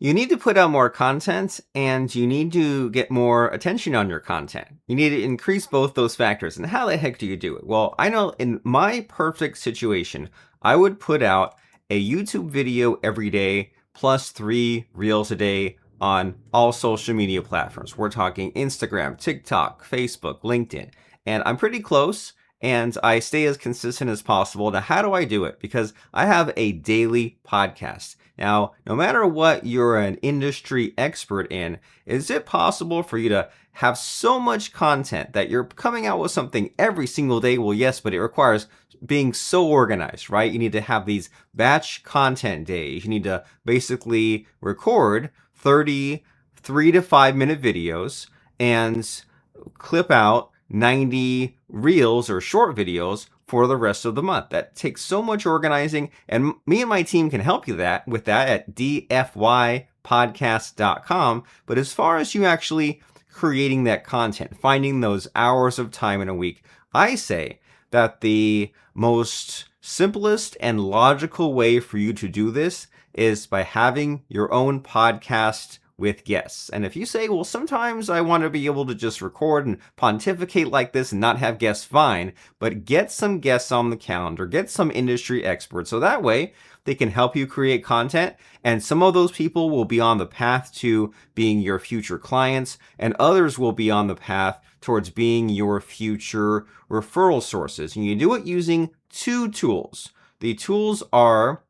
You need to put out more content and you need to get more attention on your content. You need to increase both those factors. And how the heck do you do it? Well, I know in my perfect situation, I would put out a YouTube video every day plus 3 reels a day on all social media platforms. We're talking Instagram, TikTok, Facebook, LinkedIn. And I'm pretty close and I stay as consistent as possible. Now, how do I do it? Because I have a daily podcast. Now, no matter what you're an industry expert in, is it possible for you to have so much content that you're coming out with something every single day? Well, yes, but it requires being so organized, right? You need to have these batch content days. You need to basically record 30 3 to 5 minute videos and clip out 90 reels or short videos for the rest of the month. That takes so much organizing, and me and my team can help you with that at dfypodcast.com. But as far as you actually creating that content, finding those hours of time in a week, I say that the most simplest and logical way for you to do this is by having your own podcast with guests. And if you say, well, sometimes I want to be able to just record and pontificate like this and not have guests, fine, but get some guests on the calendar, get some industry experts, so that way they can help you create content, and some of those people will be on the path to being your future clients, and others will be on the path towards being your future referral sources. And you do it using 2 tools. The tools are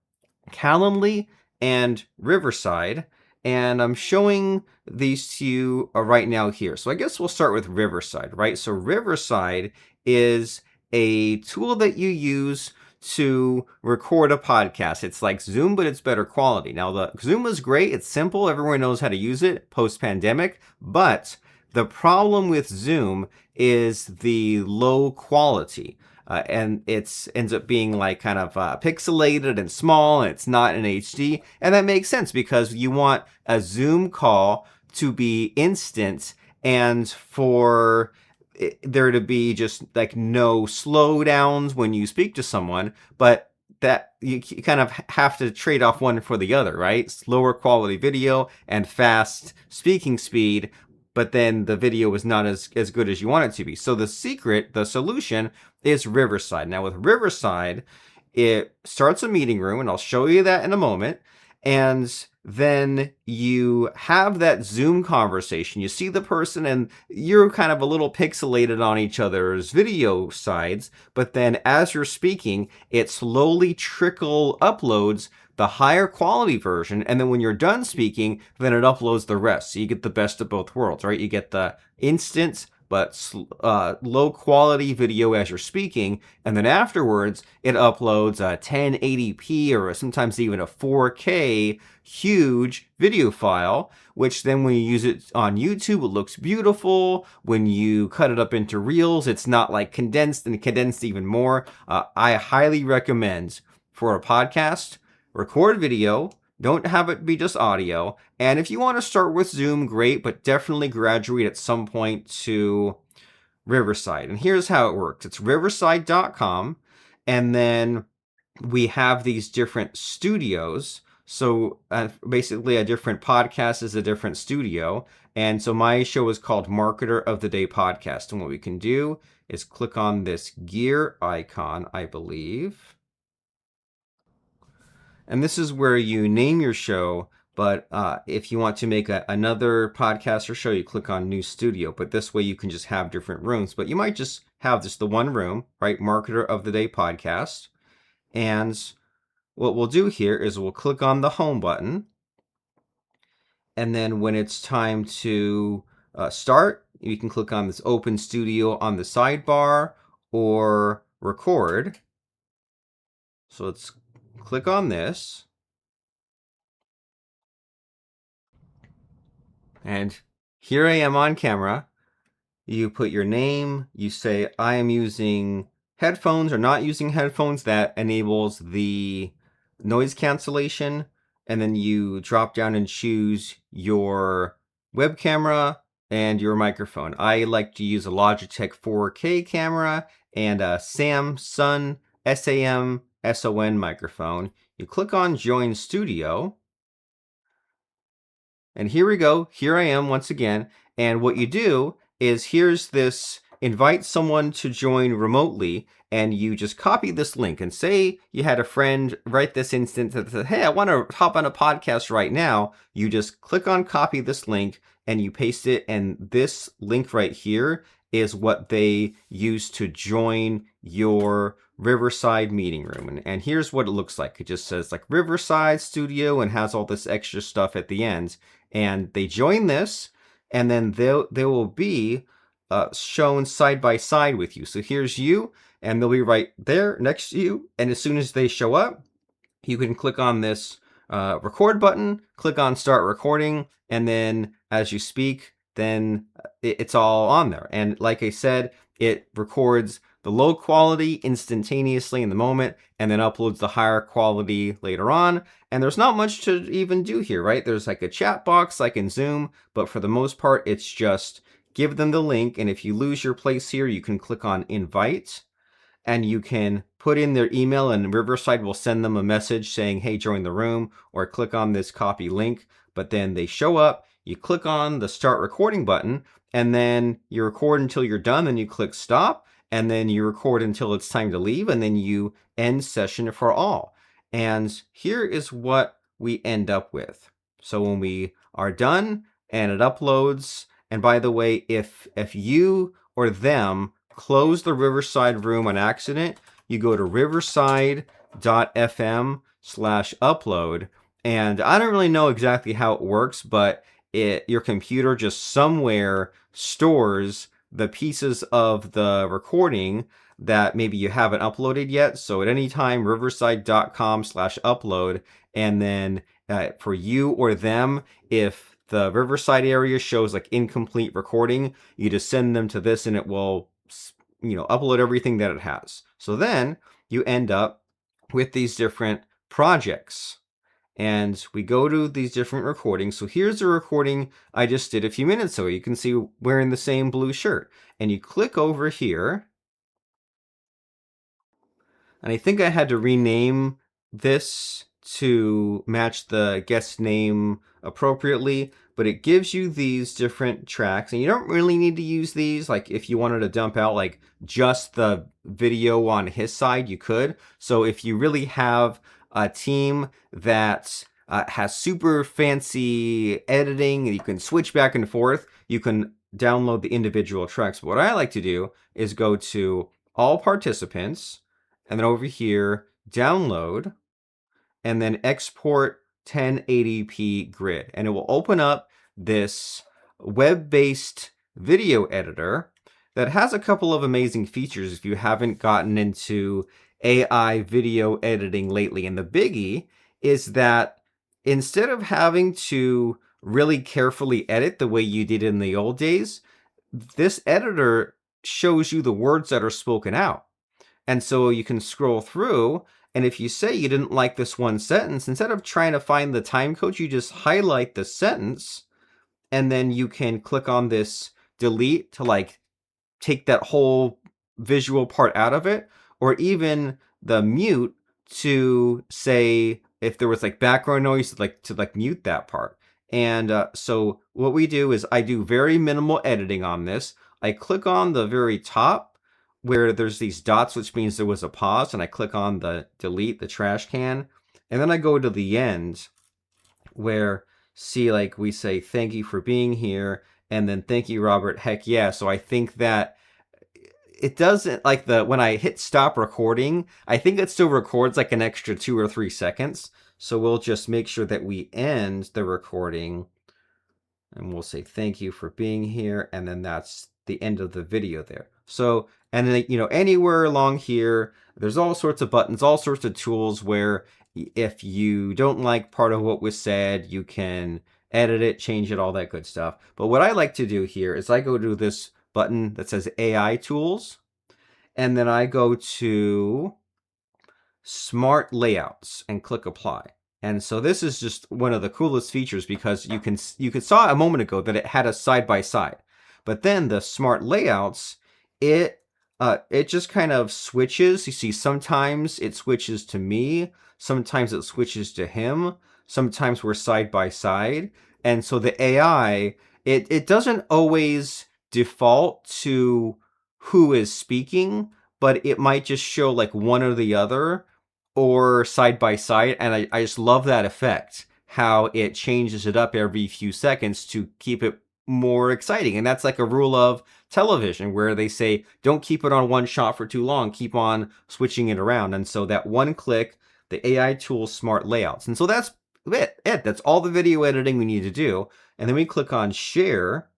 Calendly and Riverside, and I'm showing these to you right now here. So I guess we'll start with Riverside, right? So Riverside is a tool that you use to record a podcast. It's like Zoom, but it's better quality. Now, the Zoom is great. It's simple. Everyone knows how to use it post-pandemic, but the problem with Zoom is the low quality. And it ends up being like kind of pixelated and small, and it's not in HD. And that makes sense because you want a Zoom call to be instant and for there to be just like no slowdowns when you speak to someone, but that you kind of have to trade off one for the other, right? Slower quality video and fast speaking speed, but then the video is not as good as you want it to be. So the solution is Riverside. Now with Riverside, it starts a meeting room, and I'll show you that in a moment. And then you have that Zoom conversation. You see the person and you're kind of a little pixelated on each other's video sides, but then as you're speaking, it slowly trickle uploads the higher quality version, and then when you're done speaking, then it uploads the rest. So you get the best of both worlds, right? You get the instant but low quality video as you're speaking, and then afterwards it uploads a 1080p or sometimes even a 4K huge video file, which then when you use it on YouTube, it looks beautiful. When you cut it up into reels, it's not like condensed and condensed even more. I highly recommend for a podcast, record video, don't have it be just audio. And if you want to start with Zoom, great, but definitely graduate at some point to Riverside. And here's how it works. It's riverside.com. And then we have these different studios. So basically a different podcast is a different studio. And so my show is called Marketer of the Day Podcast. And what we can do is click on this gear icon, I believe. And this is where you name your show, but if you want to make another podcast or show, you click on New Studio. But this way you can just have different rooms. But you might just have just the one room, right? Marketer of the Day Podcast. And what we'll do here is we'll click on the home button. And then when it's time to start, you can click on this Open Studio on the sidebar or record. So let's click on this. And here I am on camera. You put your name, you say, I am using headphones or not using headphones. That enables the noise cancellation. And then you drop down and choose your web camera and your microphone. I like to use a Logitech 4K camera and a Samsung SAM-SON microphone. You click on Join Studio. And here we go. Here I am once again. And what you do is here's this invite someone to join remotely, and you just copy this link and say you had a friend right this instant that said, hey, I want to hop on a podcast right now. You just click on copy this link and you paste it. And this link right here is what they use to join your Riverside meeting room. And here's what it looks like. It just says like Riverside Studio and has all this extra stuff at the end. And they join this, and then they will be shown side by side with you. So here's you, and they'll be right there next to you. And as soon as they show up, you can click on this record button, click on start recording, and then as you speak, then it's all on there. And like I said, it records the low quality instantaneously in the moment and then uploads the higher quality later on. And there's not much to even do here, right? There's like a chat box like in Zoom, but for the most part, it's just give them the link. And if you lose your place here, you can click on invite and you can put in their email and Riverside will send them a message saying, hey, join the room, or click on this copy link. But then they show up, you click on the start recording button, and then you record until you're done, then you click stop, and then you record until it's time to leave, and then you end session for all. And here is what we end up with. So when we are done and it uploads, and by the way, if you or them close the Riverside room on accident, you go to riverside.fm/upload. And I don't really know exactly how it works, but your computer just somewhere stores the pieces of the recording that maybe you haven't uploaded yet. So at any time, riverside.com/upload. And then for you or them, if the Riverside area shows like incomplete recording, you just send them to this and it will, upload everything that it has. So then you end up with these different projects. And we go to these different recordings. So here's a recording I just did a few minutes ago. You can see wearing the same blue shirt. And you click over here. And I think I had to rename this to match the guest name appropriately, but it gives you these different tracks, and you don't really need to use these. Like if you wanted to dump out like just the video on his side, you could. So if you really have a team that has super fancy editing and you can switch back and forth, you can download the individual tracks. But what I like to do is go to all participants, and then over here, download, and then export 1080p grid. And it will open up this web-based video editor that has a couple of amazing features if you haven't gotten into AI video editing lately. And the biggie is that instead of having to really carefully edit the way you did in the old days, this editor shows you the words that are spoken out. And so you can scroll through, and if you say you didn't like this one sentence, instead of trying to find the time code, you just highlight the sentence, and then you can click on this delete to like take that whole visual part out of it, or even the mute to say if there was like background noise to mute that part. And so what we do is I do very minimal editing on this. I click on the very top where there's these dots, which means there was a pause, and I click on the delete, the trash can, and then I go to the end where, see, like we say, thank you for being here, and then thank you, Robert, heck yeah. So I think that it doesn't, like when I hit stop recording, I think it still records like an extra 2 or 3 seconds. So we'll just make sure that we end the recording, and we'll say thank you for being here, and then that's the end of the video there. So, and then, anywhere along here, there's all sorts of buttons, all sorts of tools where if you don't like part of what was said, you can edit it, change it, all that good stuff. But what I like to do here is I go to this button that says AI tools, and then I go to smart layouts and click apply. And so this is just one of the coolest features because you saw a moment ago that it had a side by side. But then the smart layouts, it just kind of switches. You see, sometimes it switches to me, sometimes it switches to him, sometimes we're side by side. And so the AI, it doesn't always default to who is speaking, but it might just show like one or the other or side by side. And I just love that effect, how it changes it up every few seconds to keep it more exciting. And that's like a rule of television where they say, don't keep it on one shot for too long, keep on switching it around. And so that one click, the AI tool smart layouts. And so that's it. That's all the video editing we need to do. And then we click on share.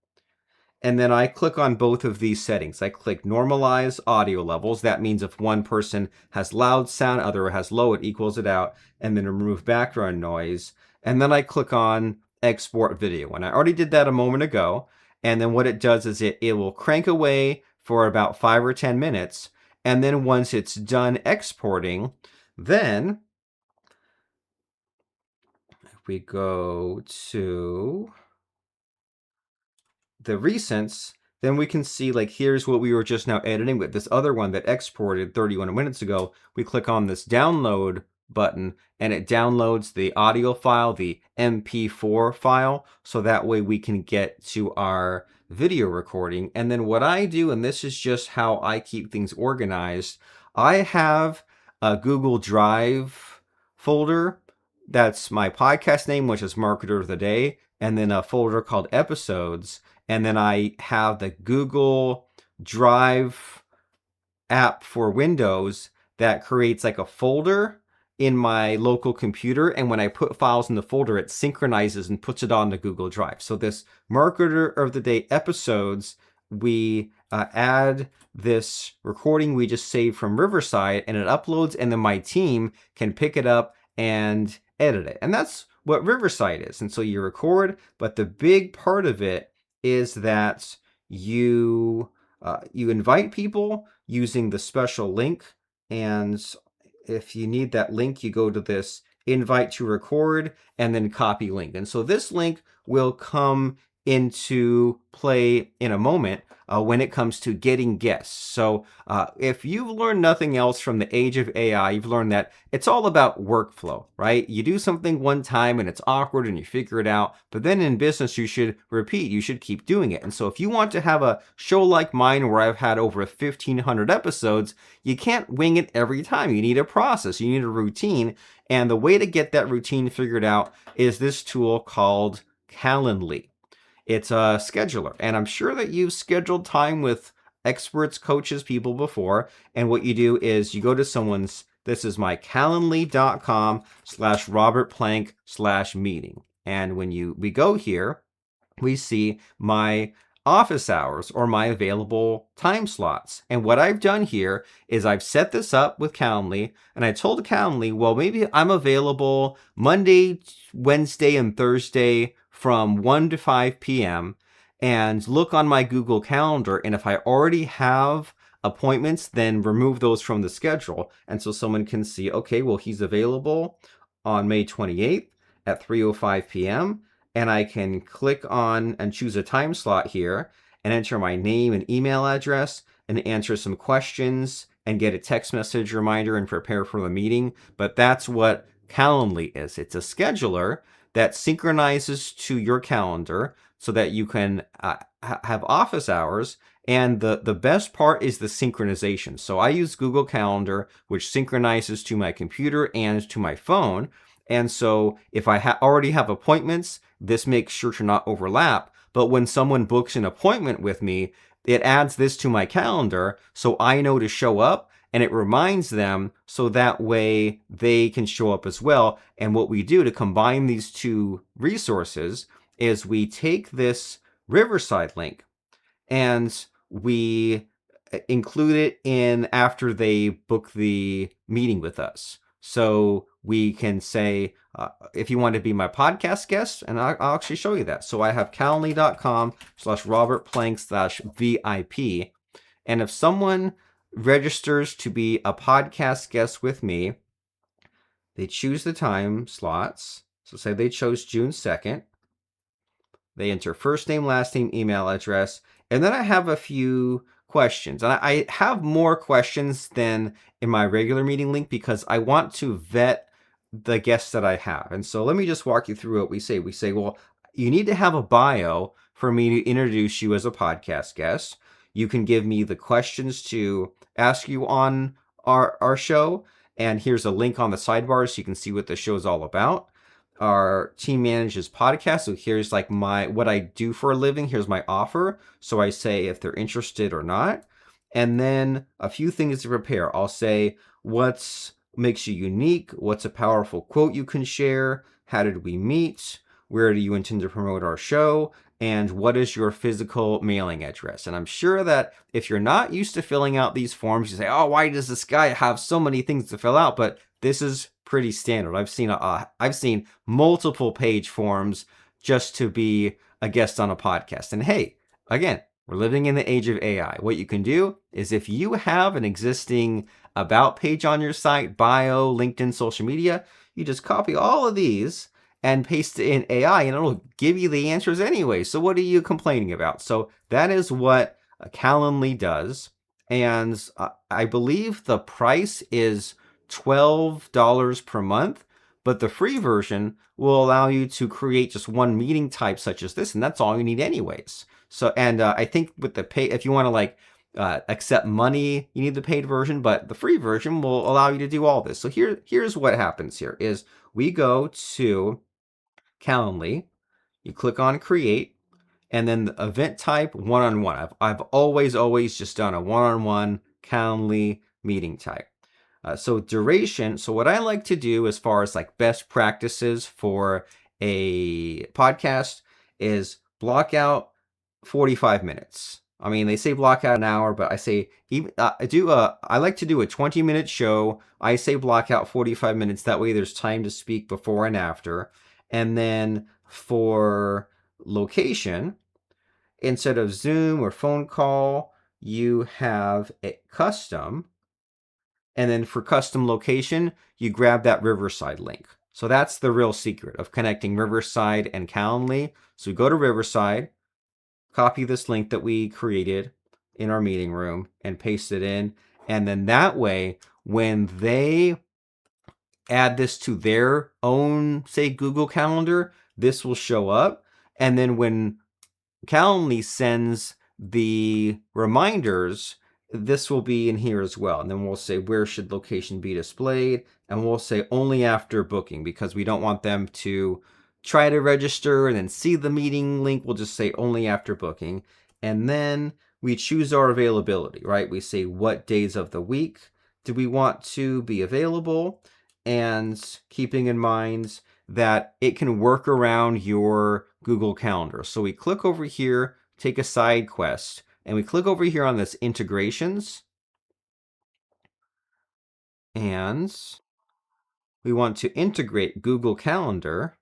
And then I click on both of these settings. I click normalize audio levels. That means if one person has loud sound, other has low, it equals it out. And then remove background noise. And then I click on export video. And I already did that a moment ago. And then what it does is it will crank away for about 5 or 10 minutes. And then once it's done exporting, then if we go to the recents, then we can see like here's what we were just now editing with this other one that exported 31 minutes ago. We click on this download button and it downloads the audio file, the MP4 file, so that way we can get to our video recording. And then what I do, and this is just how I keep things organized, I have a Google Drive folder. That's my podcast name, which is Marketer of the Day, and then a folder called Episodes. And then I have the Google Drive app for Windows that creates like a folder in my local computer. And when I put files in the folder, it synchronizes and puts it on the Google Drive. So this Marketer of the Day episodes, we add this recording we just saved from Riverside and it uploads, and then my team can pick it up and edit it. And that's what Riverside is. And so you record, but the big part of it is that you invite people using the special link, and if you need that link, you go to this invite to record and then copy link. And so this link will come into play in a moment when it comes to getting guests. So if you've learned nothing else from the age of AI, you've learned that it's all about workflow, right? You do something one time and it's awkward and you figure it out, but then in business you should repeat, you should keep doing it. And so if you want to have a show like mine where I've had over 1,500 episodes, you can't wing it every time. You need a process, you need a routine. And the way to get that routine figured out is this tool called Calendly. It's a scheduler, and I'm sure that you've scheduled time with experts, coaches, people before. And what you do is you go to someone's, this is my calendly.com/robertplank/meeting. And when we go here, we see my office hours or my available time slots. And what I've done here is I've set this up with Calendly, and I told Calendly, well, maybe I'm available Monday, Wednesday, and Thursday from 1 to 5 p.m. and look on my Google Calendar. And if I already have appointments, then remove those from the schedule. And so someone can see, okay, well, he's available on May 28th at 3:05 p.m. And I can click on and choose a time slot here and enter my name and email address and answer some questions and get a text message reminder and prepare for the meeting. But that's what Calendly is. It's a scheduler that synchronizes to your calendar so that you can have office hours. And the best part is the synchronization. So I use Google Calendar, which synchronizes to my computer and to my phone. And so if I already have appointments, this makes sure to not overlap. But when someone books an appointment with me, it adds this to my calendar so I know to show up, and it reminds them so that way they can show up as well. And what we do to combine these two resources is we take this Riverside link and we include it in after they book the meeting with us. So we can say, if you want to be my podcast guest, and I'll actually show you that. So I have calendly.com/robertplank/VIP. And if someone registers to be a podcast guest with me, they choose the time slots. So say they chose June 2nd. They enter first name, last name, email address. And then I have a few questions. And I have more questions than in my regular meeting link because I want to vet the guests that I have. And so let me just walk you through what we say. We say, well, You need to have a bio for me to introduce you as a podcast guest. You can give me the questions to ask you on our show. And here's a link on the sidebar so you can see what the show is all about. Our team manages podcasts. So here's like what I do for a living. Here's my offer. So I say if they're interested or not. And then a few things to prepare. I'll say what's makes you unique, what's a powerful quote you can share, how did we meet, where do you intend to promote our show, and what is your physical mailing address. And I'm sure that if you're not used to filling out these forms, you say, oh, why does this guy have so many things to fill out? But this is pretty standard. I've seen multiple page forms just to be a guest on a podcast. And hey, again, we're living in the age of AI. What you can do is if you have an existing about page on your site, bio, LinkedIn, social media, you just copy all of these and paste it in AI and it'll give you the answers anyway. So what are you complaining about? So that is what Calendly does. And I believe the price is $12 per month, but the free version will allow you to create just one meeting type such as this, and that's all you need anyways. So, and I think with the pay, if you want to like accept money, you need the paid version, but the free version will allow you to do all this. So here's what happens here is we go to Calendly, you click on create, and then the event type one-on-one. I've always just done a one-on-one Calendly meeting type. So duration, so what I like to do as far as like best practices for a podcast is block out 45 minutes. I mean, they say block out an hour, but I say even I like to do a 20-minute show. I say block out 45 minutes. That way there's time to speak before and after. And then for location, instead of Zoom or phone call, you have a custom. And then for custom location, you grab that Riverside link. So that's the real secret of connecting Riverside and Calendly. So we go to Riverside, copy this link that we created in our meeting room and paste it in. And then that way, when they add this to their own, say, Google Calendar, this will show up. And then when Calendly sends the reminders, this will be in here as well. And then we'll say, where should location be displayed? And we'll say only after booking because we don't want them to try to register and then see the meeting link. We'll just say only after booking. And then we choose our availability, right? We say what days of the week do we want to be available, and keeping in mind that it can work around your Google Calendar. So we click over here, take a side quest, and we click over here on this integrations. And we want to integrate Google Calendar.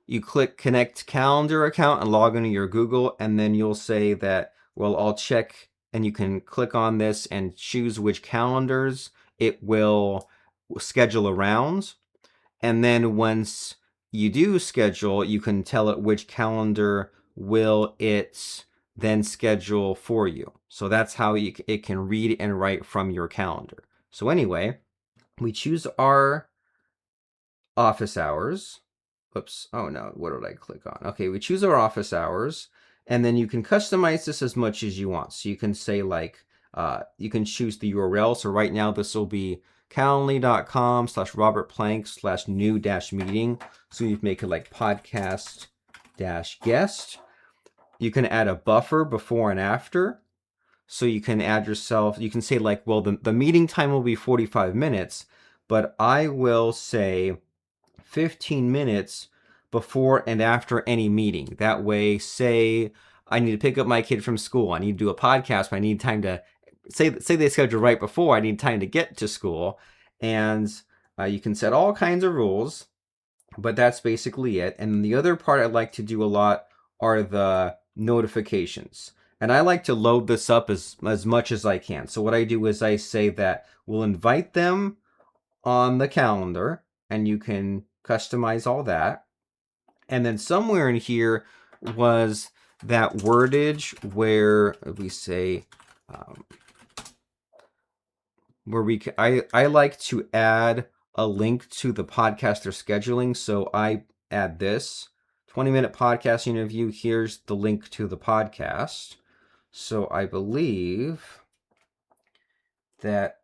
You click connect calendar account and log into your Google, and then you'll say that, well, I'll check, and you can click on this and choose which calendars it will schedule around. And then once you do schedule, you can tell it which calendar will it then schedule for you. So that's how it can read and write from your calendar. So anyway, we choose our office hours. Oops. Oh no, what did I click on? Okay, we choose our office hours, and then you can customize this as much as you want. So you can say like, you can choose the URL. So right now this will be calendly.com/robertplank/new-meeting. So you make it like podcast-guest. You can add a buffer before and after. So you can add yourself, you can say like, well, the meeting time will be 45 minutes, but I will say 15 minutes before and after any meeting. That way, say I need to pick up my kid from school, I need to do a podcast, but I need time to say they schedule right before, I need time to get to school. And you can set all kinds of rules, but that's basically it. And the other part I like to do a lot are the notifications. And I like to load this up as much as I can. So what I do is I say that we'll invite them on the calendar, and you can customize all that. And then somewhere in here was that wordage where we say, where I like to add a link to the podcast they're scheduling. So I add this 20-minute podcast interview. Here's the link to the podcast. So I believe that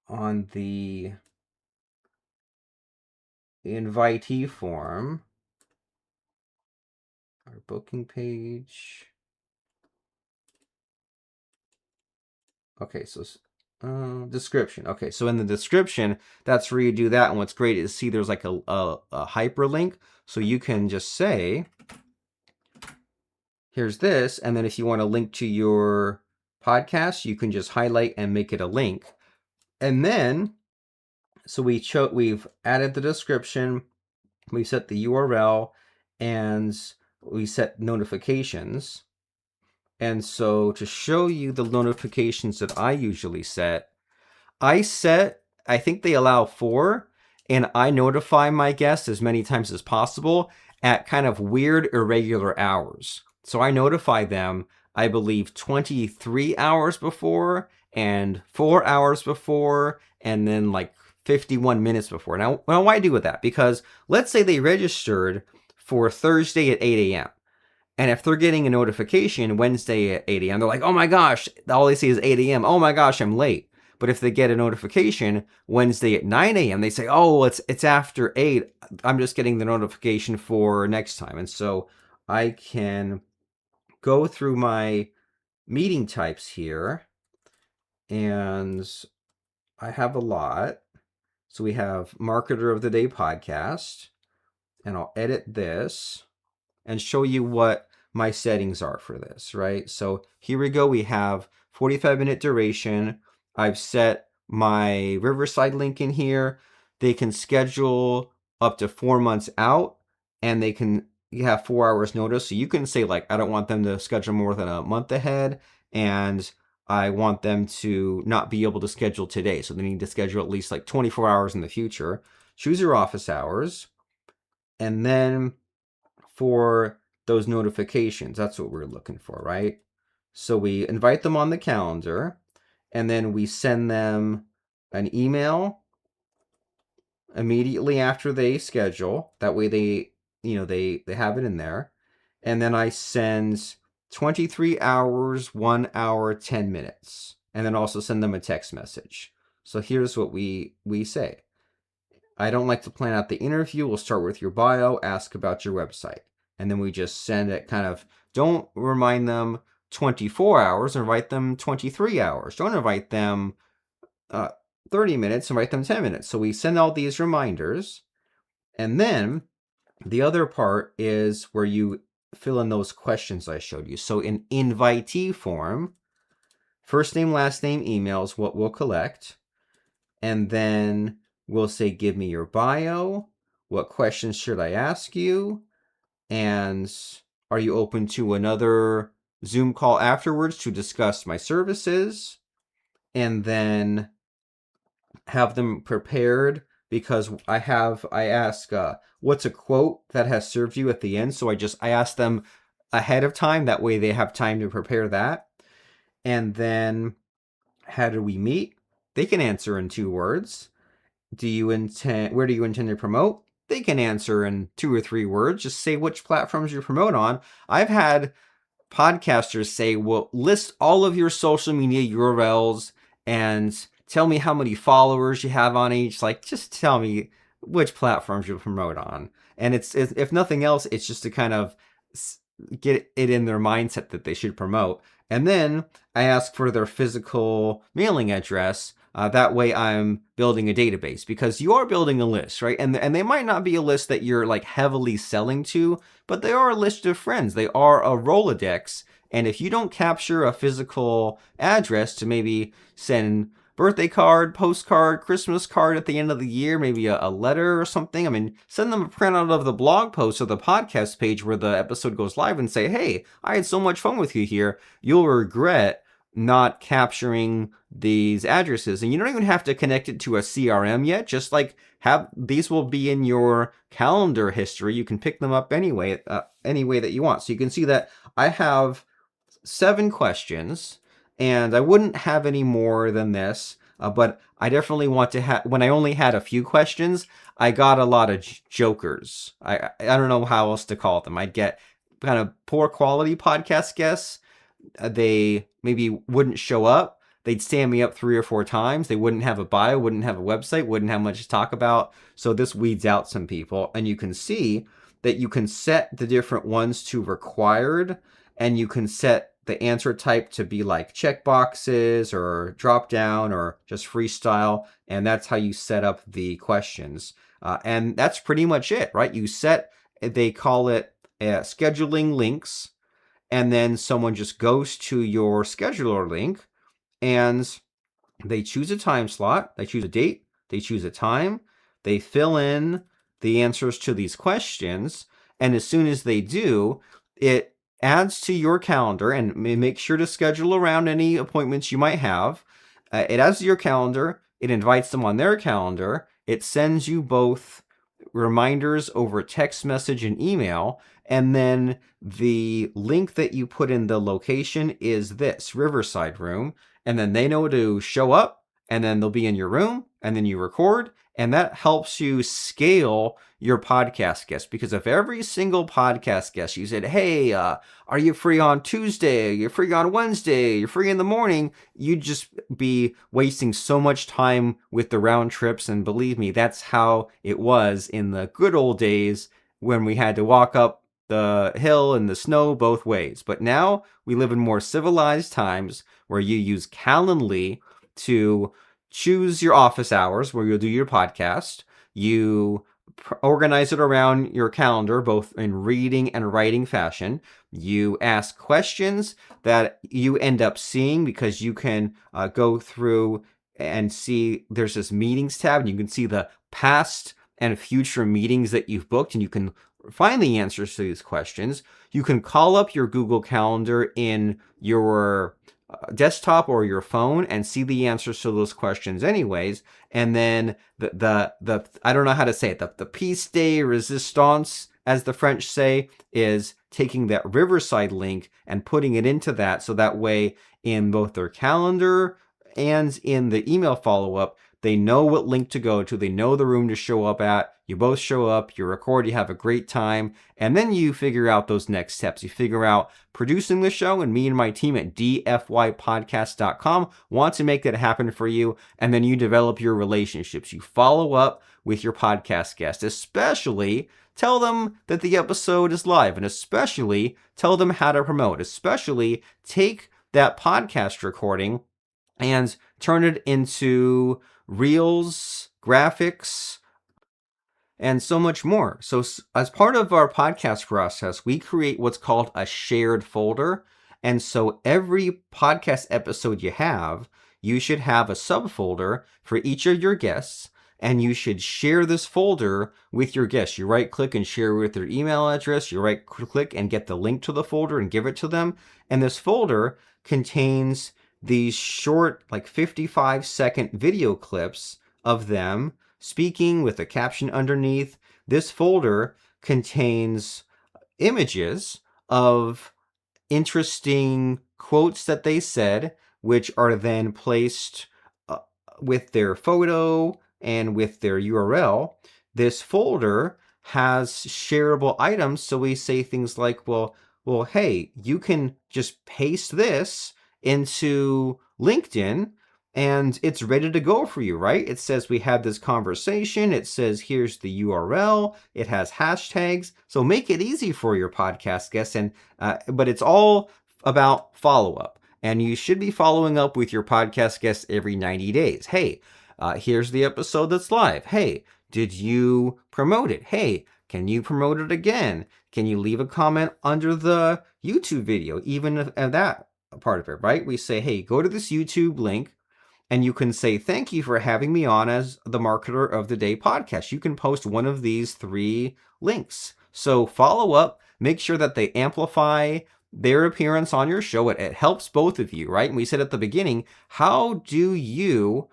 on the invitee form, our booking page. Okay, so description. Okay, so in the description, that's where you do that. And what's great is see there's like a hyperlink. So you can just say, here's this. And then if you want to link to your podcast, you can just highlight and make it a link. And then, so we've added the description, we set the URL, and we set notifications. And so to show you the notifications that I usually set, I think they allow 4, and I notify my guests as many times as possible at kind of weird, irregular hours. So I notify them, I believe, 23 hours before, and 4 hours before, and then like 51 minutes before. Now, why do that? Because let's say they registered for Thursday at 8 a.m. And if they're getting a notification Wednesday at 8 a.m., they're like, oh my gosh, all they see is 8 a.m. Oh my gosh, I'm late. But if they get a notification Wednesday at 9 a.m., they say, oh, it's after 8. I'm just getting the notification for next time. And so I can go through my meeting types here, and I have a lot. So we have Marketer of the Day podcast, and I'll edit this and show you what my settings are for this, right? So here we go. We have 45-minute duration. I've set my Riverside link in here. They can schedule up to 4 months out, and you have 4 hours notice. So you can say like, I don't want them to schedule more than a month ahead, and I want them to not be able to schedule today. So they need to schedule at least like 24 hours in the future. Choose your office hours. And then for those notifications, that's what we're looking for, right? So we invite them on the calendar, and then we send them an email immediately after they schedule. That way they have it in there. And then I send 23 hours, 1 hour, 10 minutes. And then also send them a text message. So here's what we say. I don't like to plan out the interview. We'll start with your bio, ask about your website. And then we just send it don't remind them 24 hours, invite them 23 hours. Don't invite them 30 minutes, invite them 10 minutes. So we send all these reminders. And then the other part is where you fill in those questions I showed you. So in invitee form, first name, last name, emails, what we'll collect. And then we'll say, give me your bio. What questions should I ask you? And are you open to another Zoom call afterwards to discuss my services? And then have them prepared, because I ask, what's a quote that has served you at the end? So I ask them ahead of time. That way they have time to prepare that. And then how do we meet? They can answer in 2 words. Where do you intend to promote? They can answer in 2 or 3 words. Just say which platforms you promote on. I've had podcasters say, well, list all of your social media URLs and tell me how many followers you have on each. Like, just tell me which platforms you promote on. And it's if nothing else, it's just to kind of get it in their mindset that they should promote. And then I ask for their physical mailing address. That way I'm building a database, because you are building a list, right? And they might not be a list that you're like heavily selling to, but they are a list of friends. They are a Rolodex. And if you don't capture a physical address to maybe send birthday card, postcard, Christmas card at the end of the year, maybe a letter or something. I mean, send them a printout of the blog post or the podcast page where the episode goes live and say, hey, I had so much fun with you here. You'll regret not capturing these addresses. And you don't even have to connect it to a CRM yet. Just like these will be in your calendar history. You can pick them up anyway, any way that you want. So you can see that I have 7 questions, and I wouldn't have any more than this. But I definitely want to have, when I only had a few questions, I got a lot of jokers. I don't know how else to call them. I'd get kind of poor quality podcast guests. They maybe wouldn't show up. They'd stand me up 3 or 4 times. They wouldn't have a bio, wouldn't have a website, wouldn't have much to talk about. So this weeds out some people. And you can see that you can set the different ones to required, and you can set the answer type to be like checkboxes or drop down or just freestyle. And that's how you set up the questions. And that's pretty much it, right? You set, they call it scheduling links, and then someone just goes to your scheduler link and they choose a time slot, they choose a date, they choose a time, they fill in the answers to these questions, and as soon as they do, it adds to your calendar, and make sure to schedule around any appointments you might have. It adds to your calendar, it invites them on their calendar, it sends you both reminders over text message and email, and then the link that you put in the location is this Riverside room, and then they know to show up, and then they'll be in your room, and then you record, and that helps you scale your podcast guests. Because if every single podcast guest you said, hey, are you free on Tuesday? You're free on Wednesday? You're free in the morning? You'd just be wasting so much time with the round trips. And believe me, that's how it was in the good old days when we had to walk up the hill and the snow both ways. But now we live in more civilized times where you use Calendly to choose your office hours where you'll do your podcast. You organize it around your calendar, both in reading and writing fashion. You ask questions that you end up seeing because you can go through and see there's this meetings tab, and you can see the past and future meetings that you've booked, and you can find the answers to these questions. You can call up your Google Calendar in your desktop or your phone and see the answers to those questions anyways. And then the I don't know how to say it, the piece de resistance, as the French say, is taking that Riverside link and putting it into that, so that way in both their calendar and in the email follow-up, they know what link to go to, they know the room to show up at, you both show up, you record, you have a great time, and then you figure out those next steps. You figure out producing the show, and me and my team at dfypodcast.com want to make that happen for you, and then you develop your relationships. You follow up with your podcast guest, especially tell them that the episode is live, and especially tell them how to promote, especially take that podcast recording and turn it into reels, graphics, and so much more. So as part of our podcast process, we create what's called a shared folder. And so every podcast episode you should have a subfolder for each of your guests, and you should share this folder with your guests. You right click and share with their email address. You right click and get the link to the folder and give it to them. And this folder contains these short, like 55-second video clips of them speaking with a caption underneath. This folder contains images of interesting quotes that they said, which are then placed with their photo and with their URL. This folder has shareable items, so we say things like, well, hey, you can just paste this into LinkedIn and it's ready to go for you, right? It says we had this conversation. It says here's the URL. It has hashtags. So make it easy for your podcast guests. And but it's all about follow-up. And you should be following up with your podcast guests every 90 days. Hey, here's the episode that's live. Hey, did you promote it? Hey, can you promote it again? Can you leave a comment under the YouTube video, even if that part of it, right? We say, hey, go to this YouTube link, and you can say, thank you for having me on as the Marketer of the Day podcast. You can post one of these 3 links. So follow up, make sure that they amplify their appearance on your show. It helps both of you, right? And we said at the beginning, how do you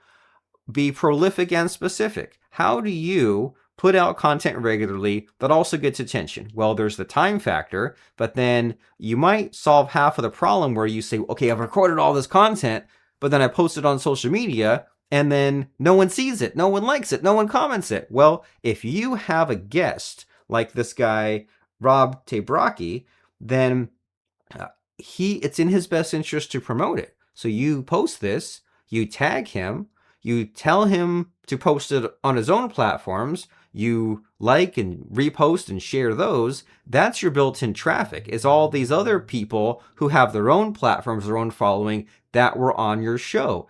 be prolific and specific? How do you put out content regularly that also gets attention? Well, there's the time factor, but then you might solve half of the problem where you say, okay, I've recorded all this content, but then I post it on social media and then no one sees it, no one likes it, no one comments it. Well, if you have a guest like this guy, Rob Tabraki, then uh, it's in his best interest to promote it. So you post this, you tag him, you tell him to post it on his own platforms, you like and repost and share those. That's your built-in traffic, is all these other people who have their own platforms, their own following, that were on your show.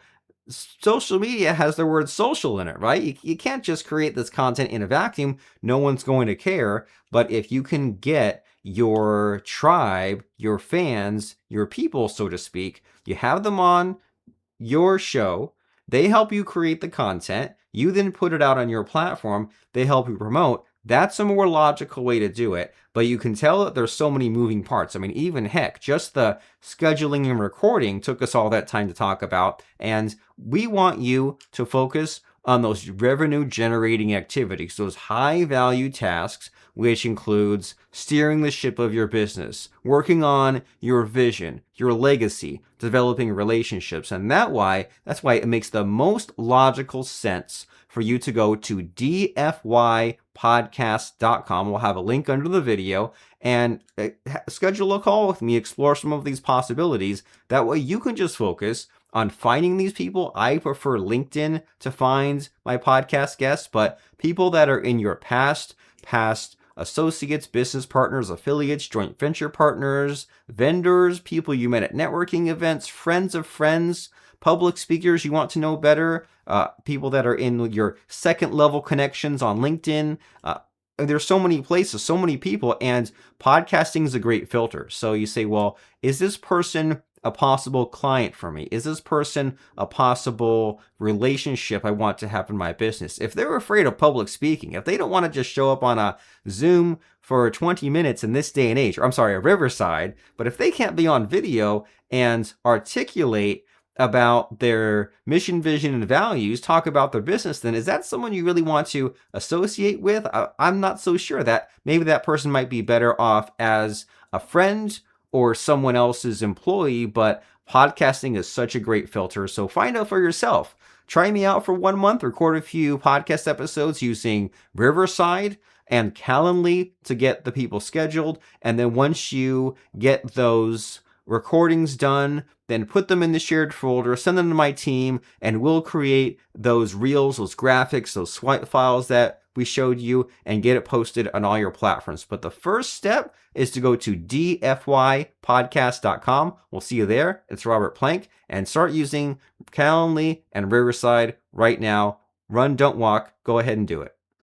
Social media has the word social in it, right? You can't just create this content in a vacuum. No one's going to care. But if you can get your tribe, your fans, your people, so to speak, you have them on your show, they help you create the content, you then put it out on your platform, they help you promote. That's a more logical way to do it, but you can tell that there's so many moving parts. I mean, even heck, just the scheduling and recording took us all that time to talk about, and we want you to focus on those revenue generating activities, those high value tasks, which includes steering the ship of your business, working on your vision, your legacy, developing relationships. And that's why it makes the most logical sense for you to go to dfypodcast.com. We'll have a link under the video, and schedule a call with me, explore some of these possibilities. That way you can just focus on finding these people. I prefer LinkedIn to find my podcast guests, but people that are in your past associates, business partners, affiliates, joint venture partners, vendors, people you met at networking events, friends of friends, public speakers you want to know better, people that are in your second level connections on LinkedIn. There's so many places, so many people, and podcasting is a great filter. So you say, well, is this person a possible client for me? Is this person a possible relationship I want to have in my business? If they're afraid of public speaking, if they don't want to just show up on a Zoom for 20 minutes in this day and age, or I'm sorry, a Riverside, but if they can't be on video and articulate about their mission, vision, and values, talk about their business, then is that someone you really want to associate with? I'm not so sure. That maybe that person might be better off as a friend or someone else's employee, but podcasting is such a great filter. So find out for yourself. Try me out for 1 month, record a few podcast episodes using Riverside and Calendly to get the people scheduled. And then once you get those recordings done, then put them in the shared folder, send them to my team, and we'll create those reels, those graphics, those swipe files that we showed you, and get it posted on all your platforms. But the first step is to go to dfypodcast.com. We'll see you there. It's Robert Plank, and start using Calendly and Riverside right now. Run, don't walk. Go ahead and do it.